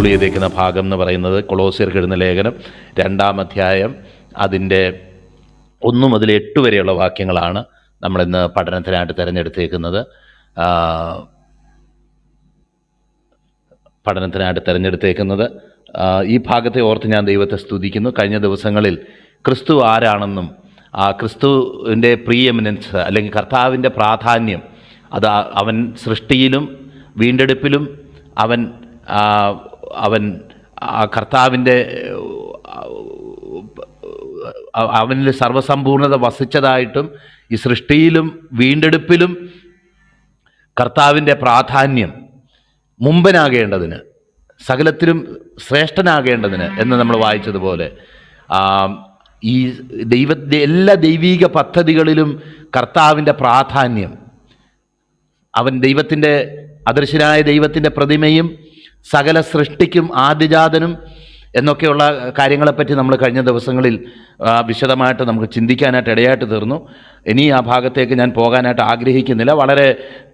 ചെയ്തേക്കുന്ന ഭാഗം എന്ന് പറയുന്നത് കൊളോസ്യർക്ക് എഴുതുന്ന ലേഖനം 2-ാം അധ്യായം അതിൻ്റെ 1 മുതൽ 8 വരെയുള്ള വാക്യങ്ങളാണ് നമ്മളിന്ന് പഠനത്തിനായിട്ട് തിരഞ്ഞെടുത്തേക്കുന്നത്. ഈ ഭാഗത്തെ ഓർത്ത് ഞാൻ ദൈവത്തെ സ്തുതിക്കുന്നു. കഴിഞ്ഞ ദിവസങ്ങളിൽ ക്രിസ്തു ആരാണെന്നും ആ ക്രിസ്തുവിൻ്റെ പ്രീഎമിനൻസ് അല്ലെങ്കിൽ കർത്താവിൻ്റെ പ്രാധാന്യം, അത് അവൻ സൃഷ്ടിയിലും വീണ്ടെടുപ്പിലും അവൻ കർത്താവിൻ്റെ അവനിൽ സർവസമ്പൂർണത വസിച്ചതായിട്ടും ഈ സൃഷ്ടിയിലും വീണ്ടെടുപ്പിലും കർത്താവിൻ്റെ പ്രാധാന്യം മുമ്പനാകേണ്ടതിന്, സകലത്തിലും ശ്രേഷ്ഠനാകേണ്ടതിന് എന്ന് നമ്മൾ വായിച്ചതുപോലെ ഈ എല്ലാ ദൈവീക പദ്ധതികളിലും കർത്താവിൻ്റെ പ്രാധാന്യം, അവൻ ദൈവത്തിൻ്റെ അദൃശ്യനായ ദൈവത്തിൻ്റെ പ്രതിമയും സകല സൃഷ്ടിക്കും ആദ്യജാതനും എന്നൊക്കെയുള്ള കാര്യങ്ങളെപ്പറ്റി നമ്മൾ കഴിഞ്ഞ ദിവസങ്ങളിൽ വിശദമായിട്ട് നമുക്ക് ചിന്തിക്കാനായിട്ട് ഇടയായിട്ട് തീർന്നു. ഇനി ആ ഭാഗത്തേക്ക് ഞാൻ പോകാനായിട്ട് ആഗ്രഹിക്കുന്നില്ല. വളരെ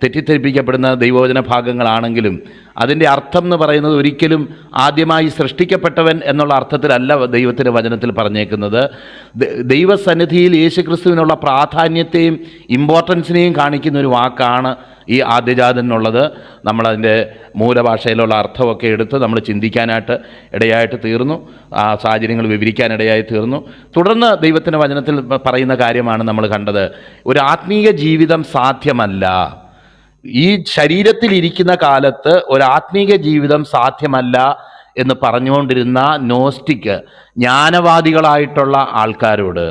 തെറ്റിദ്ധരിപ്പിക്കപ്പെടുന്ന ദൈവവചന ഭാഗങ്ങളാണെങ്കിലും അതിൻ്റെ അർത്ഥം എന്ന് പറയുന്നത് ഒരിക്കലും ആദ്യമായി സൃഷ്ടിക്കപ്പെട്ടവൻ എന്നുള്ള അർത്ഥത്തിലല്ല ദൈവത്തിൻ്റെ വചനത്തിൽ പറഞ്ഞേക്കുന്നത്. ദൈവസന്നിധിയിൽ യേശുക്രിസ്തുവിനുള്ള പ്രാധാന്യത്തെയും ഇമ്പോർട്ടൻസിനെയും കാണിക്കുന്ന ഒരു വാക്കാണ് ഈ ആദ്യജാതൻ എന്നുള്ളത്. നമ്മളതിൻ്റെ മൂലഭാഷയിലുള്ള അർത്ഥമൊക്കെ എടുത്ത് നമ്മൾ ചിന്തിക്കാനായിട്ട് ഇടയായിട്ട് തീർന്നു. ആ സാഹചര്യങ്ങൾ വിവരിക്കാനിടയായി തീർന്നു. തുടർന്ന് ദൈവത്തിൻ്റെ വചനത്തിൽ പറയുന്ന കാര്യമാണ് നമ്മൾ കണ്ടത്. ഒരു ആത്മീയ ജീവിതം സാധ്യമല്ല, ഈ ശരീരത്തിൽ ഇരിക്കുന്ന കാലത്ത് ഒരു ആത്മീയ ജീവിതം സാധ്യമല്ല എന്ന് പറഞ്ഞുകൊണ്ടിരുന്ന നോസ്റ്റിക് ജ്ഞാനവാദികളായിട്ടുള്ള ആൾക്കാരോട്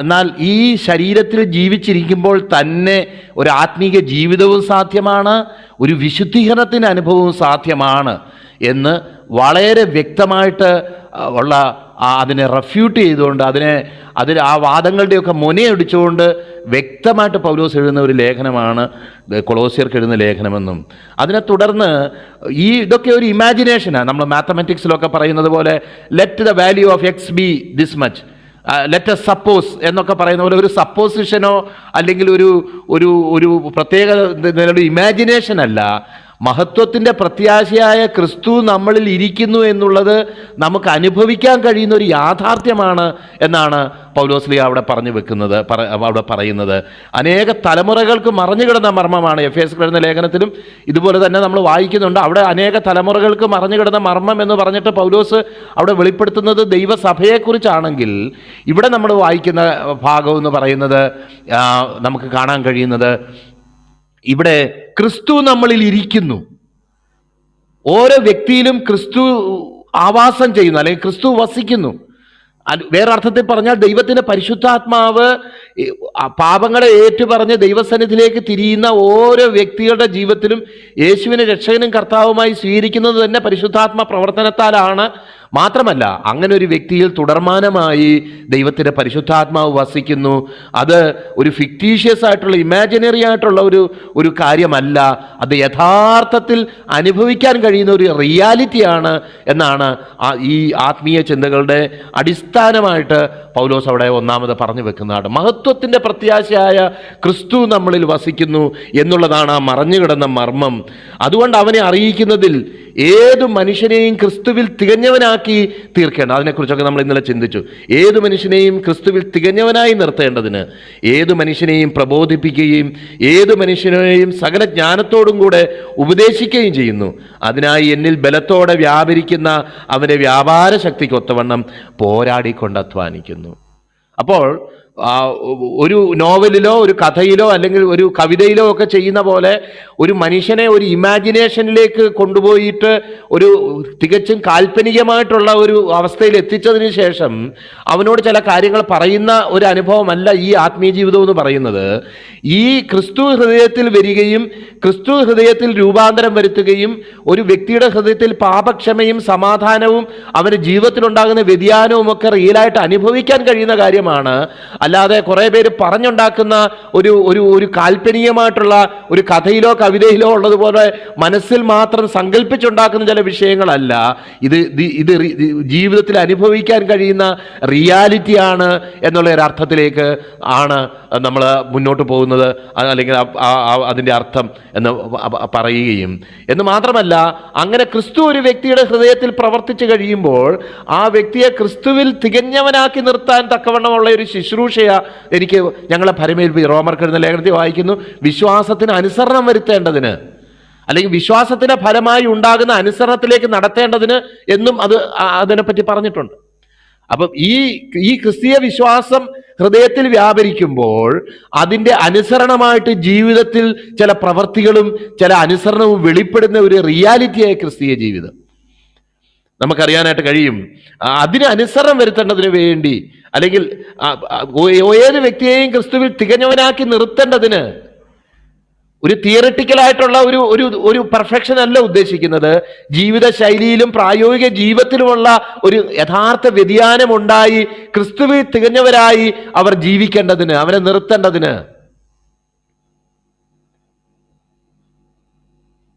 എന്നാൽ ഈ ശരീരത്തിൽ ജീവിച്ചിരിക്കുമ്പോൾ തന്നെ ഒരു ആത്മീക ജീവിതവും സാധ്യമാണ്, ഒരു വിശുദ്ധീകരണത്തിൻ്റെ അനുഭവവും സാധ്യമാണ് എന്ന് വളരെ വ്യക്തമായിട്ട് ഉള്ള അതിനെ റെഫ്യൂട്ട് ചെയ്തുകൊണ്ട് അതിന് ആ വാദങ്ങളുടെയൊക്കെ മുനയടിച്ചുകൊണ്ട് വ്യക്തമായിട്ട് പൗലോസ് എഴുതുന്ന ഒരു ലേഖനമാണ് കൊളോസ്യർക്ക് എഴുതുന്ന ലേഖനമെന്നും അതിനെ തുടർന്ന് ഇതൊക്കെ ഒരു ഇമാജിനേഷനാണ്. നമ്മൾ മാത്തമാറ്റിക്സിലൊക്കെ പറയുന്നത് പോലെ let the value of X B this much, let us suppose എന്നൊക്കെ പറയുന്ന പോലെ ഒരു സപ്പോസിഷനോ അല്ലെങ്കിൽ ഒരു പ്രത്യേക നിലയുടെ ഇമാജിനേഷൻ അല്ല. മഹത്വത്തിൻ്റെ പ്രത്യാശയായ ക്രിസ്തു നമ്മളിൽ ഇരിക്കുന്നു എന്നുള്ളത് നമുക്ക് അനുഭവിക്കാൻ കഴിയുന്ന ഒരു യാഥാർത്ഥ്യമാണ് എന്നാണ് പൗലോസ്ലീഹ അവിടെ പറയുന്നത്. അനേക തലമുറകൾക്ക് മറഞ്ഞു കിടന്ന മർമ്മമാണ്. എഫേസ്യർക്ക് എഴുതുന്ന ലേഖനത്തിലും ഇതുപോലെ തന്നെ നമ്മൾ വായിക്കുന്നുണ്ട്. അവിടെ അനേക തലമുറകൾക്ക് മറഞ്ഞു കിടന്ന മർമ്മം എന്ന് പറഞ്ഞിട്ട് പൗലോസ് അവിടെ വെളിപ്പെടുത്തുന്നത് ദൈവസഭയെക്കുറിച്ചാണെങ്കിൽ, ഇവിടെ നമ്മൾ വായിക്കുന്ന ഭാഗം എന്ന് പറയുന്നത് നമുക്ക് കാണാൻ കഴിയുന്നത് ഇവിടെ ക്രിസ്തു നമ്മളിൽ ഇരിക്കുന്നു. ഓരോ വ്യക്തിയിലും ക്രിസ്തു ആവാസം ചെയ്യുന്നു, അല്ലെങ്കിൽ ക്രിസ്തു വസിക്കുന്നു. വേറെ അർത്ഥത്തിൽ പറഞ്ഞാൽ ദൈവത്തിൻ്റെ പരിശുദ്ധാത്മാവ് പാപങ്ങളെ ഏറ്റുപറഞ്ഞ് ദൈവസന്നിധിയിലേക്ക് തിരിയുന്ന ഓരോ വ്യക്തികളുടെ ജീവിതത്തിലും യേശുവിനെ രക്ഷകനും കർത്താവുമായി സ്വീകരിക്കുന്നത് തന്നെ പരിശുദ്ധാത്മ പ്രവർത്തനത്താലാണ്. മാത്രമല്ല, അങ്ങനെ ഒരു വ്യക്തിയിൽ തുടർമാനമായി ദൈവത്തിൻ്റെ പരിശുദ്ധാത്മാവ് വസിക്കുന്നു. അത് ഒരു ഫിക്റ്റീഷ്യസ് ആയിട്ടുള്ള ഇമാജിനറി ആയിട്ടുള്ള ഒരു കാര്യമല്ല, അത് യഥാർത്ഥത്തിൽ അനുഭവിക്കാൻ കഴിയുന്ന ഒരു റിയാലിറ്റിയാണ് എന്നാണ് ഈ ആത്മീയ ചിന്തകളുടെ അടിസ്ഥാനമായിട്ട് പൗലോസ് അവിടെ ഒന്നാമത് പറഞ്ഞു വെക്കുന്നതാണ്. മഹത്വത്തിൻ്റെ പ്രത്യാശയായ ക്രിസ്തു നമ്മളിൽ വസിക്കുന്നു എന്നുള്ളതാണ് ആ മറഞ്ഞുകിടന്ന മർമ്മം. അതുകൊണ്ട് അവനെ അറിയിക്കുന്നതിൽ ഏതു മനുഷ്യനെയും ക്രിസ്തുവിൽ തികഞ്ഞവനാക്കി തീർക്കേണ്ട, അതിനെക്കുറിച്ചൊക്കെ നമ്മൾ ഇന്നലെ ചിന്തിച്ചു. ഏതു മനുഷ്യനെയും ക്രിസ്തുവിൽ തികഞ്ഞവനായി നിർത്തേണ്ടതിന് ഏതു മനുഷ്യനെയും പ്രബോധിപ്പിക്കുകയും ഏതു മനുഷ്യനെയും സകല ജ്ഞാനത്തോടും കൂടെ ഉപദേശിക്കുകയും ചെയ്യുന്നു. അതിനായി എന്നിൽ ബലത്തോടെ വ്യാപരിക്കുന്ന അവൻ്റെ വ്യാപാര ശക്തിക്കൊത്തവണ്ണം പോരാടിക്കൊണ്ട് അധ്വാനിക്കുന്നു. അപ്പോൾ ഒരു നോവലിലോ ഒരു കഥയിലോ അല്ലെങ്കിൽ ഒരു കവിതയിലോ ഒക്കെ ചെയ്യുന്ന പോലെ ഒരു മനുഷ്യനെ ഒരു ഇമാജിനേഷനിലേക്ക് കൊണ്ടുപോയിട്ട് ഒരു തികച്ചും കാൽപ്പനികമായിട്ടുള്ള ഒരു അവസ്ഥയിൽ എത്തിച്ചതിന് ശേഷം അവനോട് ചില കാര്യങ്ങൾ പറയുന്ന ഒരു അനുഭവമല്ല ഈ ആത്മീയ ജീവിതം എന്ന് പറയുന്നത്. ഈ ക്രിസ്തു ഹൃദയത്തിൽ വരികയും ക്രിസ്തു ഹൃദയത്തിൽ രൂപാന്തരം വരുത്തുകയും ഒരു വ്യക്തിയുടെ ഹൃദയത്തിൽ പാപക്ഷമയും സമാധാനവും അവൻ്റെ ജീവിതത്തിലുണ്ടാകുന്ന വ്യതിയാനവും ഒക്കെ റിയലായിട്ട് അനുഭവിക്കാൻ കഴിയുന്ന കാര്യമാണ് അല്ലാതെ കുറേ പേര് പറഞ്ഞുണ്ടാക്കുന്ന ഒരു ഒരു ഒരു കാൽപ്പനികമായിട്ടുള്ള ഒരു കഥയിലോ കവിതയിലോ ഉള്ളതുപോലെ മനസ്സിൽ മാത്രം സങ്കല്പിച്ചുണ്ടാക്കുന്ന ചില വിഷയങ്ങളല്ല. ഇത് ഇത് ജീവിതത്തിൽ അനുഭവിക്കാൻ കഴിയുന്ന റിയാലിറ്റിയാണ് എന്നുള്ള ഒരു അർത്ഥത്തിലേക്ക് ആണ് നമ്മൾ മുന്നോട്ട് പോകുന്നത്, അല്ലെങ്കിൽ അതിൻ്റെ അർത്ഥം എന്ന് പറയുകയും എന്ന് മാത്രമല്ല, അങ്ങനെ ക്രിസ്തു ഒരു വ്യക്തിയുടെ ഹൃദയത്തിൽ പ്രവർത്തിച്ചു കഴിയുമ്പോൾ ആ വ്യക്തിയെ ക്രിസ്തുവിൽ തികഞ്ഞവനാക്കി നിർത്താൻ തക്കവണ്ണമുള്ള ഒരു ശുശ്രൂഷയാ എനിക്ക് ഞങ്ങളെ ഭരമേൽപ്പി. റോമർക്കെഴുതുന്ന ലേഖനത്തിൽ വായിക്കുന്നു, വിശ്വാസത്തിന് അനുസരണം വരുത്തേണ്ടതിന്, അല്ലെങ്കിൽ വിശ്വാസത്തിന്റെ ഫലമായി ഉണ്ടാകുന്ന അനുസരണത്തിലേക്ക് നടത്തേണ്ടതിന് എന്നും അതിനെപ്പറ്റി പറഞ്ഞിട്ടുണ്ട്. അപ്പം ഈ ക്രിസ്തീയ വിശ്വാസം ഹൃദയത്തിൽ വ്യാപരിക്കുമ്പോൾ അതിൻ്റെ അനുസരണമായിട്ട് ജീവിതത്തിൽ ചില പ്രവൃത്തികളും ചില അനുസരണവും വെളിപ്പെടുന്ന ഒരു റിയാലിറ്റിയായ ക്രിസ്തീയ ജീവിതം നമുക്കറിയാനായിട്ട് കഴിയും. അതിന് അനുസരണം വരുത്തേണ്ടതിന് വേണ്ടി, അല്ലെങ്കിൽ ഏത് വ്യക്തിയെയും ക്രിസ്തുവിൽ തികഞ്ഞവനാക്കി നിർത്തേണ്ടതിന് ഒരു തിയറിറ്റിക്കലായിട്ടുള്ള ഒരു പെർഫെക്ഷൻ അല്ല ഉദ്ദേശിക്കുന്നത്. ജീവിത ശൈലിയിലും പ്രായോഗിക ജീവിതത്തിലുമുള്ള ഒരു യഥാർത്ഥ വ്യതിയാനം ഉണ്ടായി ക്രിസ്തുവിൽ തികഞ്ഞവരായി അവർ ജീവിക്കേണ്ടതിന്, അവരെ നിർത്തേണ്ടതിന്.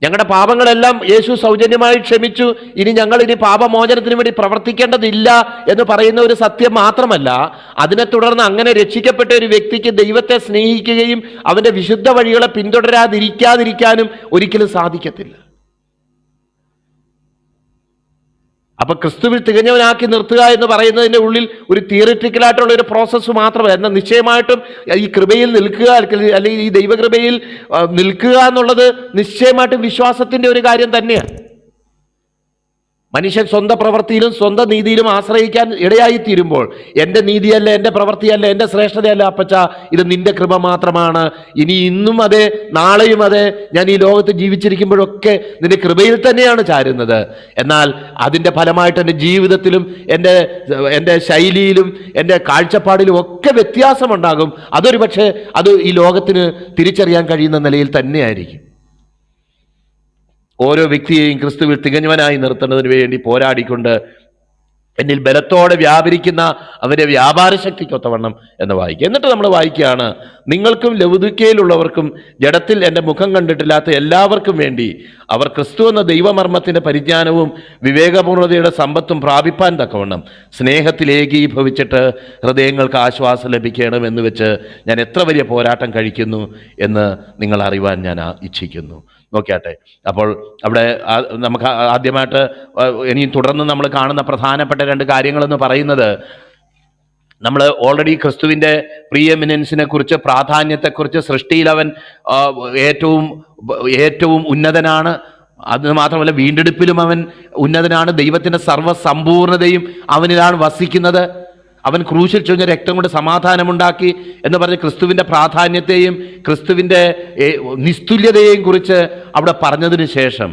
ഞങ്ങളുടെ പാപങ്ങളെല്ലാം യേശു സൗജന്യമായി ക്ഷമിച്ചു, ഇനി ഞങ്ങൾ പാപമോചനത്തിന് വേണ്ടി പ്രവർത്തിക്കേണ്ടതില്ല എന്ന് പറയുന്ന ഒരു സത്യം മാത്രമല്ല, അതിനെ തുടർന്ന് അങ്ങനെ രക്ഷിക്കപ്പെട്ട ഒരു വ്യക്തിക്ക് ദൈവത്തെ സ്നേഹിക്കുകയും അവന്റെ വിശുദ്ധ വഴികളെ പിന്തുടരാതിരിക്കാതിരിക്കാനും ഒരിക്കലും സാധിക്കത്തില്ല. അപ്പൊ ക്രിസ്തുവിൽ തികഞ്ഞവനാക്കി നിർത്തുക എന്ന് പറയുന്നതിൻ്റെ ഉള്ളിൽ ഒരു തിയറിറ്റിക്കലായിട്ടുള്ള ഒരു പ്രോസസ്സ് മാത്രമല്ല, എന്നാൽ നിശ്ചയമായിട്ടും ഈ കൃപയിൽ നിൽക്കുക, അല്ലെങ്കിൽ ഈ ദൈവകൃപയിൽ നിൽക്കുക എന്നുള്ളത് നിശ്ചയമായിട്ടും വിശ്വാസത്തിന്റെ ഒരു കാര്യം തന്നെയാണ്. മനുഷ്യൻ സ്വന്തം പ്രവൃത്തിയിലും സ്വന്തം നീതിയിലും ആശ്രയിക്കാൻ ഇടയായിത്തീരുമ്പോൾ, എൻ്റെ നീതിയല്ല, എൻ്റെ പ്രവൃത്തിയല്ല, എൻ്റെ ശ്രേഷ്ഠതയല്ല അപ്പച്ച, ഇത് നിന്റെ കൃപ മാത്രമാണ്, ഇനി ഇന്നും അതെ നാളെയും അതെ, ഞാൻ ഈ ലോകത്ത് ജീവിച്ചിരിക്കുമ്പോഴൊക്കെ നിന്റെ കൃപയിൽ തന്നെയാണ് ചാരുന്നത്. എന്നാൽ അതിൻ്റെ ഫലമായിട്ട് എൻ്റെ ജീവിതത്തിലും എൻ്റെ ശൈലിയിലും എൻ്റെ കാഴ്ചപ്പാടിലും ഒക്കെ വ്യത്യാസമുണ്ടാകും. അതൊരു പക്ഷേ അത് ഈ ലോകത്തിന് തിരിച്ചറിയാൻ കഴിയുന്ന നിലയിൽ തന്നെയായിരിക്കും. ഓരോ വ്യക്തിയെയും ക്രിസ്തുവിൽ തികഞ്ഞവനായി നിർത്തുന്നതിന് വേണ്ടി പോരാടിക്കൊണ്ട് എന്നിൽ ബലത്തോടെ വ്യാപരിക്കുന്ന അവന്റെ വ്യാപാര ശക്തിക്കൊത്തവണ്ണം എന്ന് വായിക്കുക. എന്നിട്ട് നമ്മൾ വായിക്കുകയാണ്, നിങ്ങൾക്കും ലവുദിക്കയിലുള്ളവർക്കും ജഡത്തിൽ എൻ്റെ മുഖം കണ്ടിട്ടില്ലാത്ത എല്ലാവർക്കും വേണ്ടി അവർ ക്രിസ്തു എന്ന ദൈവമർമ്മത്തിന്റെ പരിജ്ഞാനവും വിവേകപൂർണതയുടെ സമ്പത്തും പ്രാപിപ്പാൻ തക്കവണ്ണം സ്നേഹത്തിൽ ഏകീഭവിച്ചിട്ട് ഹൃദയങ്ങൾക്ക് ആശ്വാസം ലഭിക്കണമെന്ന് വെച്ച് ഞാൻ എത്ര വലിയ പോരാട്ടം കഴിക്കുന്നു എന്ന് നിങ്ങൾ അറിവാൻ ഞാൻ ഇച്ഛിക്കുന്നു. നോക്കിയാട്ടെ, അപ്പോൾ അവിടെ നമുക്ക് ആദ്യമായിട്ട് ഇനിയും തുടർന്ന് നമ്മൾ കാണുന്ന പ്രധാനപ്പെട്ട രണ്ട് കാര്യങ്ങളെന്ന് പറയുന്നത്, നമ്മൾ ഓൾറെഡി ക്രിസ്തുവിൻ്റെ പ്രീഎമിനൻസിനെ കുറിച്ച്, പ്രാധാന്യത്തെക്കുറിച്ച്, സൃഷ്ടിയിൽ അവൻ ഏറ്റവും ഉന്നതനാണ്, അത് മാത്രമല്ല വീണ്ടെടുപ്പിലും അവൻ ഉന്നതനാണ്, ദൈവത്തിൻ്റെ സർവ്വസമ്പൂർണതയും അവനിലാണ് വസിക്കുന്നത്, അവൻ ക്രൂശിൽ ചൊരിഞ്ഞ രക്തം കൊണ്ട് സമാധാനമുണ്ടാക്കി എന്ന് പറഞ്ഞ് ക്രിസ്തുവിൻ്റെ പ്രാധാന്യത്തെയും ക്രിസ്തുവിൻ്റെ നിസ്തുല്യതയെയും കുറിച്ച് അവിടെ പറഞ്ഞതിന് ശേഷം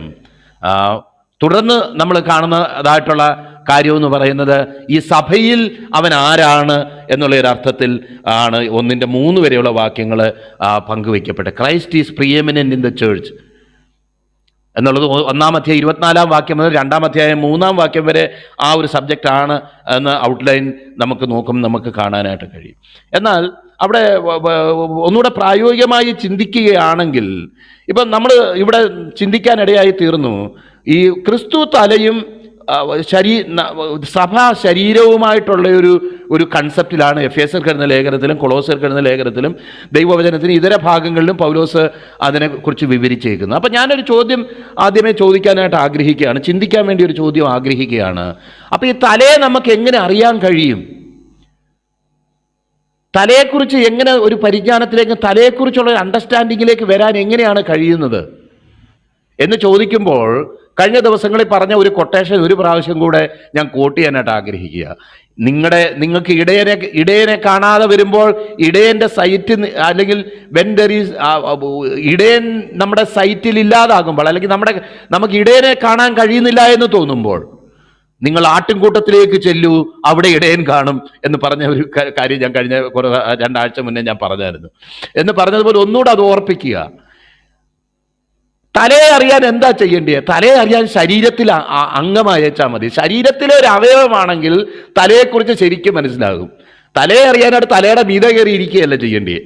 തുടർന്ന് നമ്മൾ കാണുന്നതായിട്ടുള്ള കാര്യമെന്ന് പറയുന്നത്, ഈ സഭയിൽ അവൻ ആരാണ് എന്നുള്ള ഒരു അർത്ഥത്തിൽ ആണ് 1-3 വരെയുള്ള വാക്യങ്ങൾ പങ്കുവയ്ക്കപ്പെട്ടത്. Christ is preeminent in the church എന്നുള്ളത് 1-ാം അധ്യായം 24-ാം വാക്യം മുതൽ 2-ാം അധ്യായം 3-ാം വാക്യം വരെ ആ ഒരു സബ്ജക്റ്റ് ആണ് എന്ന ഔട്ട്ലൈൻ നമുക്ക് കാണാനായിട്ട് കഴിയും. എന്നാൽ അവിടെ ഒന്നുകൂടെ പ്രായോഗികമായി ചിന്തിക്കുകയാണെങ്കിൽ, ഇപ്പം നമ്മൾ ഇവിടെ ചിന്തിക്കാനിടയായി തീർന്നു, ഈ ക്രിസ്തു തലയും സഭാ ശരീരവുമായിട്ടുള്ള ഒരു കൺസെപ്റ്റിലാണ് എഫേസ്യർക്ക് എഴുതുന്ന ലേഖനത്തിലും കൊളോസ്യർക്ക് എഴുതുന്ന ലേഖനത്തിലും ദൈവവചനത്തിന് ഇതര ഭാഗങ്ങളിലും പൗലോസ് അതിനെക്കുറിച്ച് വിവരിച്ചേക്കുന്നത്. അപ്പം ഞാനൊരു ചോദ്യം ആദ്യമേ ചോദിക്കാനായിട്ട് ആഗ്രഹിക്കുകയാണ്, ചിന്തിക്കാൻ വേണ്ടി ഒരു ചോദ്യം ആഗ്രഹിക്കുകയാണ്. അപ്പം ഈ തലയെ നമുക്ക് എങ്ങനെ അറിയാൻ കഴിയും? തലയെക്കുറിച്ച് എങ്ങനെ ഒരു പരിജ്ഞാനത്തിലേക്ക്, തലയെക്കുറിച്ചുള്ള ഒരു അണ്ടർസ്റ്റാൻഡിങ്ങിലേക്ക് വരാൻ എങ്ങനെയാണ് കഴിയുന്നത് എന്ന് ചോദിക്കുമ്പോൾ, കഴിഞ്ഞ ദിവസങ്ങളിൽ പറഞ്ഞ ഒരു കൊട്ടേഷൻ ഒരു പ്രാവശ്യം കൂടെ ഞാൻ കോട്ട് ചെയ്യാനായിട്ട് ആഗ്രഹിക്കുക. നിങ്ങൾക്ക് ഇടയനെ കാണാതെ വരുമ്പോൾ, ഇടയൻ്റെ സൈറ്റ്, അല്ലെങ്കിൽ വെൻ ദർ ഈസ് ഇടയൻ നമ്മുടെ സൈറ്റിൽ ഇല്ലാതാകുമ്പോൾ, അല്ലെങ്കിൽ നമുക്ക് ഇടയനെ കാണാൻ കഴിയുന്നില്ല എന്ന് തോന്നുമ്പോൾ, നിങ്ങൾ ആട്ടിൻകൂട്ടത്തിലേക്ക് ചെല്ലൂ, അവിടെ ഇടയൻ കാണും എന്ന് പറഞ്ഞ ഒരു കാര്യം ഞാൻ കഴിഞ്ഞ 2 ആഴ്ച മുന്നേ ഞാൻ പറഞ്ഞായിരുന്നു. എന്ന് പറഞ്ഞതുപോലെ ഒന്നുകൂടെ അത് ഓർപ്പിക്കുക. തലയെ അറിയാൻ എന്താ ചെയ്യേണ്ടത്? തലയെ അറിയാൻ ശരീരത്തിൽ അംഗമായി വെച്ചാൽ മതി. ശരീരത്തിലെ ഒരു അവയവമാണെങ്കിൽ തലയെക്കുറിച്ച് ശരിക്കും മനസ്സിലാകും. തലയെ അറിയാനായിട്ട് തലയുടെ മീതെ കയറി ഇരിക്കുകയല്ല ചെയ്യേണ്ടേ,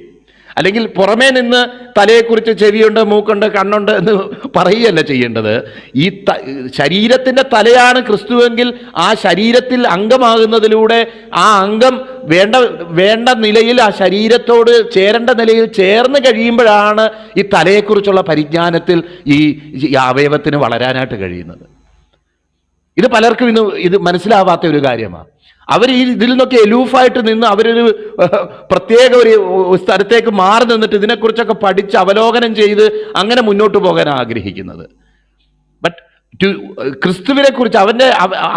അല്ലെങ്കിൽ പുറമേ നിന്ന് തലയെക്കുറിച്ച് ചെവിയുണ്ട്, മൂക്കുണ്ട്, കണ്ണുണ്ട് എന്ന് പറയുകയല്ല ചെയ്യേണ്ടത്. ഈ ശരീരത്തിൻ്റെ തലയാണ് ക്രിസ്തുവെങ്കിൽ ആ ശരീരത്തിൽ അംഗമാകുന്നതിലൂടെ ആ അംഗം വേണ്ട നിലയിൽ ആ ശരീരത്തോട് ചേരേണ്ട നിലയിൽ ചേർന്ന് കഴിയുമ്പോഴാണ് ഈ തലയെക്കുറിച്ചുള്ള പരിജ്ഞാനത്തിൽ ഈ അവയവത്തിന് വളരാനായിട്ട് കഴിയുന്നത്. ഇത് പലർക്കും ഇത് മനസ്സിലാവാത്ത ഒരു കാര്യമാണ്. അവർ ഇതിൽ നിന്നൊക്കെ എലൂഫായിട്ട് നിന്ന് അവരൊരു പ്രത്യേക ഒരു സ്ഥലത്തേക്ക് മാറി നിന്നിട്ട് ഇതിനെക്കുറിച്ചൊക്കെ പഠിച്ച് അവലോകനം ചെയ്ത് അങ്ങനെ മുന്നോട്ട് പോകാൻ ആഗ്രഹിക്കുന്നത്. ബട്ട് ക്രിസ്തുവിനെ കുറിച്ച്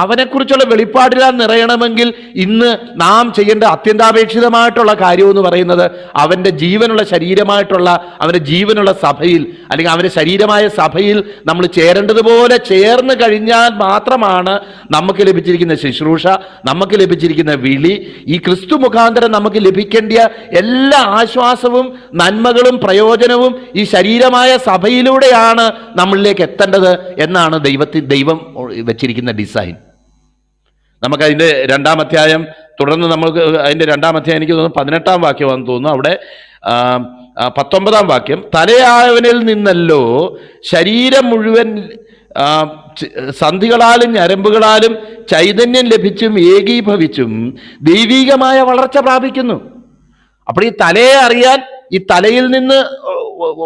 അവനെക്കുറിച്ചുള്ള വെളിപ്പാടിലാൽ നിറയണമെങ്കിൽ ഇന്ന് നാം ചെയ്യേണ്ട അത്യന്താപേക്ഷിതമായിട്ടുള്ള കാര്യമെന്ന് പറയുന്നത് അവൻ്റെ ജീവനുള്ള ശരീരമായിട്ടുള്ള അവൻ്റെ ജീവനുള്ള സഭയിൽ, അല്ലെങ്കിൽ അവൻ്റെ ശരീരമായ സഭയിൽ നമ്മൾ ചേരേണ്ടതുപോലെ ചേർന്ന് കഴിഞ്ഞാൽ മാത്രമാണ് നമുക്ക് ലഭിച്ചിരിക്കുന്ന ശുശ്രൂഷ, നമുക്ക് ലഭിച്ചിരിക്കുന്ന വിളി, ഈ ക്രിസ്തു മുഖാന്തരം നമുക്ക് ലഭിക്കേണ്ട എല്ലാ ആശ്വാസവും നന്മകളും പ്രയോജനവും ഈ ശരീരമായ സഭയിലൂടെയാണ് നമ്മളിലേക്ക് എത്തേണ്ടത് എന്നാണ് ദൈവം വെച്ചിരിക്കുന്ന ഡിസൈൻ. നമുക്കതിൻ്റെ 2-ാം അധ്യായം തുടർന്ന് നമുക്ക് അതിൻ്റെ 2-ാം അധ്യായം എനിക്ക് തോന്നുന്നു 18-ാം വാക്യമാണെന്ന് തോന്നുന്നു. അവിടെ 19-ാം വാക്യം, തലയായവനിൽ നിന്നല്ലോ ശരീരം മുഴുവൻ സന്ധികളാലും ഞരമ്പുകളാലും ചൈതന്യം ലഭിച്ചും ഏകീഭവിച്ചും ദൈവികമായ വളർച്ച പ്രാപിക്കുന്നു. അപ്പോൾ ഈ തലയെ അറിയാൻ, ഈ തലയിൽ നിന്ന്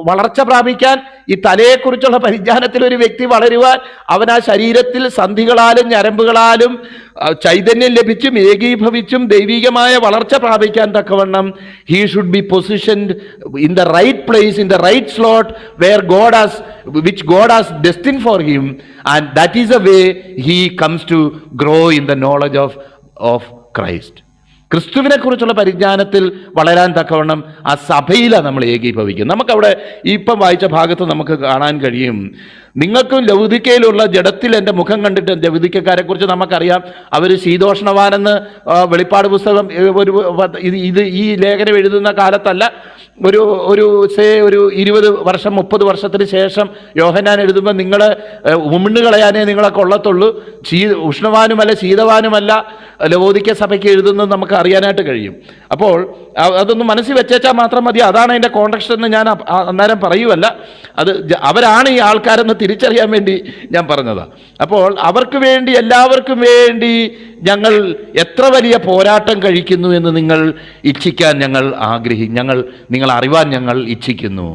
വളർച്ച പ്രാപിക്കാൻ, ഈ തലയെക്കുറിച്ചുള്ള പരിജ്ഞാനത്തിൽ ഒരു വ്യക്തി വളരുവാൻ അവൻ ആ ശരീരത്തിൽ സന്ധികളാലും ഞരമ്പുകളാലും ചൈതന്യം ലഭിച്ചും ഏകീഭവിച്ചും ദൈവികമായ വളർച്ച പ്രാപിക്കാൻ തക്കവണ്ണം he should be positioned in the right place, in the right slot where which God has destined for him, and that is the way he comes to grow in the knowledge of Christ. ക്രിസ്തുവിനെ കുറിച്ചുള്ള പരിജ്ഞാനത്തിൽ വളരാൻ തക്കവണ്ണം ആ സഭയിലാണ് നമ്മൾ ഏകീഭവിക്കും. നമുക്കവിടെ ഇപ്പം വായിച്ച ഭാഗത്ത് നമുക്ക് കാണാൻ കഴിയും, നിങ്ങൾക്കും ലൗദിക്കയിലുള്ള ജഡത്തിൽ എൻ്റെ മുഖം കണ്ടിട്ട്, ലൗദിക്കക്കാരെ കുറിച്ച് നമുക്കറിയാം, അവർ ശീതോഷ്ണവാനെന്ന് വെളിപ്പാട് പുസ്തകം ഇത് ഈ ലേഖനം എഴുതുന്ന കാലത്തല്ല, ഒരു 20 വർഷം 30 വർഷത്തിന് ശേഷം യോഹന്നാൻ എഴുതുമ്പോൾ നിങ്ങൾ ഉമിണ്ണു കളയാനേ നിങ്ങളെ കൊള്ളത്തുള്ളൂ, ഉഷ്ണവാനുമല്ല ശീതവാനുമല്ല ലവോദിക്ക സഭയ്ക്ക് എഴുതുന്നത് നമുക്ക് അറിയാനായിട്ട് കഴിയും. അപ്പോൾ അതൊന്ന് മനസ്സിൽ വെച്ചാൽ മാത്രം മതി. അതാണ് അതിൻ്റെ കോണ്ടക്സ്റ്റ് എന്ന് ഞാൻ അന്നേരം പറയുമല്ല, അത് അവരാണ് ഈ ആൾക്കാരെന്ന് തിരിച്ചറിയാൻ വേണ്ടി ഞാൻ പറഞ്ഞതാണ്. അപ്പോൾ അവർക്ക് വേണ്ടി, എല്ലാവർക്കും വേണ്ടി ഞങ്ങൾ എത്ര വലിയ പോരാട്ടം കഴിക്കുന്നു എന്ന് നിങ്ങൾ ഇച്ഛിക്കാൻ നിങ്ങൾ അറിവാൻ ഞങ്ങൾ ഇച്ഛിക്കുന്നു.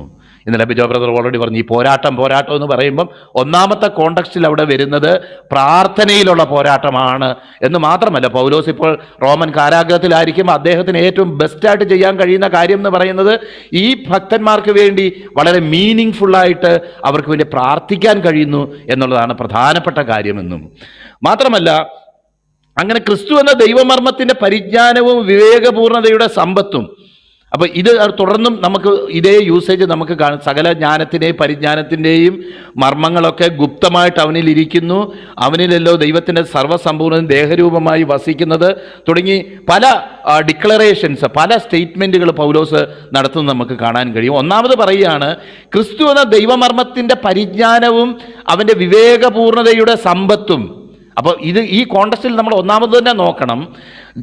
ഇന്നലെ ബിജോ ബ്രദർ ഓൾറെഡി പറഞ്ഞു, ഈ പോരാട്ടം എന്ന് പറയുമ്പം ഒന്നാമത്തെ കോണ്ടക്സ്റ്റിൽ അവിടെ വരുന്നത് പ്രാർത്ഥനയിലുള്ള പോരാട്ടമാണ് എന്ന് മാത്രമല്ല. പൗലോസ് ഇപ്പോൾ റോമൻ കാരാഗ്രഹത്തിലായിരിക്കും, അദ്ദേഹത്തിന് ഏറ്റവും ബെസ്റ്റായിട്ട് ചെയ്യാൻ കഴിയുന്ന കാര്യം എന്ന് പറയുന്നത് ഈ ഭക്തന്മാർക്ക് വേണ്ടി വളരെ മീനിങ് ഫുള്ളായിട്ട് അവർക്ക് വേണ്ടി പ്രാർത്ഥിക്കാൻ കഴിയുന്നു എന്നുള്ളതാണ് പ്രധാനപ്പെട്ട കാര്യമെന്നും മാത്രമല്ല, അങ്ങനെ ക്രിസ്തു എന്ന ദൈവമർമ്മത്തിൻ്റെ പരിജ്ഞാനവും വിവേകപൂർണതയുടെ സമ്പത്തും. അപ്പോൾ ഇത് തുടർന്നും നമുക്ക് ഇതേ യൂസേജ് നമുക്ക് കാണാം. സകല ജ്ഞാനത്തിൻ്റെയും പരിജ്ഞാനത്തിൻ്റെയും മർമ്മങ്ങളൊക്കെ ഗുപ്തമായിട്ട് അവനിൽ ഇരിക്കുന്നു, അവനിലല്ലോ ദൈവത്തിൻ്റെ സർവ്വസമ്പൂർണ്ണ ദേഹരൂപമായി വസിക്കുന്നത് തുടങ്ങി പല ഡിക്ലറേഷൻസ്, പല സ്റ്റേറ്റ്മെൻറ്റുകൾ പൗലോസ് നടത്തുന്നത് നമുക്ക് കാണാൻ കഴിയും. ഒന്നാമത് പറയുകയാണ്, ക്രിസ്തു എന്ന ദൈവമർമ്മത്തിൻ്റെ പരിജ്ഞാനവും അവൻ്റെ വിവേകപൂർണതയുടെ സമ്പത്തും. അപ്പോൾ ഈ കോണ്ടക്സ്റ്റിൽ നമ്മൾ ഒന്നാമത് തന്നെ നോക്കണം,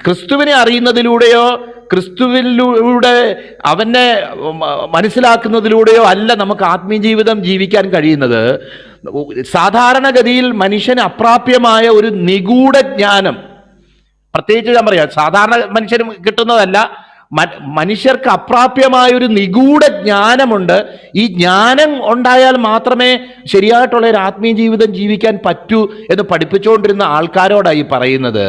ക്രിസ്തുവിനെ അറിയുന്നതിലൂടെയോ ക്രിസ്തുവിലൂടെ അവനെ മനസ്സിലാക്കുന്നതിലൂടെയോ അല്ല നമുക്ക് ആത്മീയ ജീവിതം ജീവിക്കാൻ കഴിയുന്നത്. സാധാരണഗതിയിൽ മനുഷ്യന് അപ്രാപ്യമായ ഒരു നിഗൂഢ ജ്ഞാനം, പ്രത്യേകിച്ച് ഞാൻ പറയാം, സാധാരണ മനുഷ്യന് കിട്ടുന്നതല്ല, മനുഷ്യർക്ക് അപ്രാപ്യമായൊരു നിഗൂഢ ജ്ഞാനമുണ്ട്. ഈ ജ്ഞാനം ഉണ്ടായാൽ മാത്രമേ ശരിയായിട്ടുള്ള ഒരു ആത്മീയ ജീവിതം ജീവിക്കാൻ പറ്റൂ എന്ന് പഠിപ്പിച്ചുകൊണ്ടിരുന്ന ആൾക്കാരോടായി പറയുന്നത്.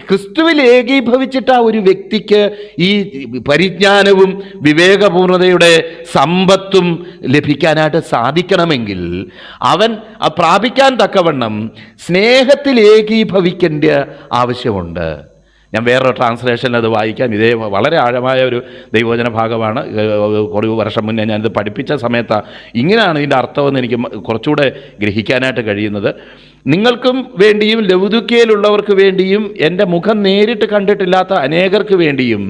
ക്രിസ്തുവിൽ ഏകീഭവിച്ചിട്ട ഒരു വ്യക്തിക്ക് ഈ പരിജ്ഞാനവും വിവേകപൂർണതയുടെ സമ്പത്തും ലഭിക്കാനായിട്ട് സാധിക്കണമെങ്കിൽ അവൻ പ്രാപിക്കാൻ തക്കവണ്ണം സ്നേഹത്തിൽ ഏകീഭവിക്കേണ്ട ആവശ്യമുണ്ട്. ഞാൻ വേറൊരു ട്രാൻസ്ലേഷനിൽ അത് വായിക്കാം. ഇതേ വളരെ ആഴമായ ഒരു ദൈവവചന ഭാഗമാണ്. കുറേ വർഷം മുന്നേ ഞാനിത് പഠിപ്പിച്ച സമയത്താണ് ഇങ്ങനെയാണ് ഇതിൻ്റെ അർത്ഥമെന്ന് എനിക്ക് കുറച്ചുകൂടെ ഗ്രഹിക്കാനായിട്ട് കഴിയുന്നത്. നിങ്ങൾക്കും വേണ്ടിയും ലവുദിക്കയിലുള്ളവർക്ക് വേണ്ടിയും എൻ്റെ മുഖം നേരിട്ട് കണ്ടിട്ടില്ലാത്ത അനേകർക്ക് വേണ്ടിയും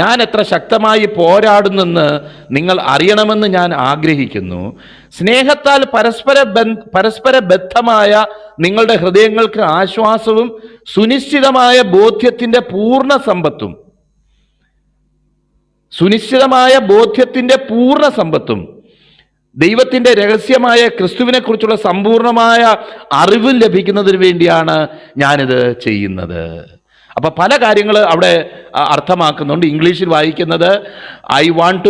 ഞാൻ എത്ര ശക്തമായി പോരാടുന്നെന്ന് നിങ്ങൾ അറിയണമെന്ന് ഞാൻ ആഗ്രഹിക്കുന്നു. സ്നേഹത്താൽ പരസ്പര ബദ്ധമായ നിങ്ങളുടെ ഹൃദയങ്ങൾക്ക് ആശ്വാസവും സുനിശ്ചിതമായ ബോധ്യത്തിൻ്റെ പൂർണ്ണ സമ്പത്തും ദൈവത്തിൻ്റെ രഹസ്യമായ ക്രിസ്തുവിനെ കുറിച്ചുള്ള സമ്പൂർണമായ അറിവും ലഭിക്കുന്നതിന് വേണ്ടിയാണ് ഞാനിത് ചെയ്യുന്നത്. അപ്പൊ പല കാര്യങ്ങൾ അവിടെ അർത്ഥമാക്കുന്നുണ്ട്. ഇംഗ്ലീഷിൽ വായിക്കുന്നത് I want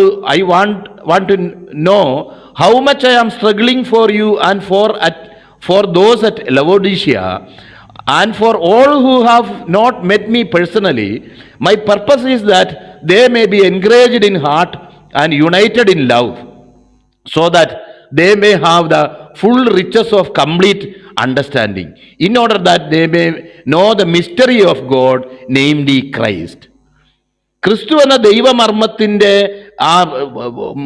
to know how much I am struggling for you and for those at Laodicea and for all who have not met me personally. My purpose is that they may be encouraged in heart and united in love, so that they may have the full riches of complete understanding, in order that they may know the mystery of God, namely Christ. ക്രിസ്തു എന്ന ദൈവമർമ്മത്തിൻ്റെ ആ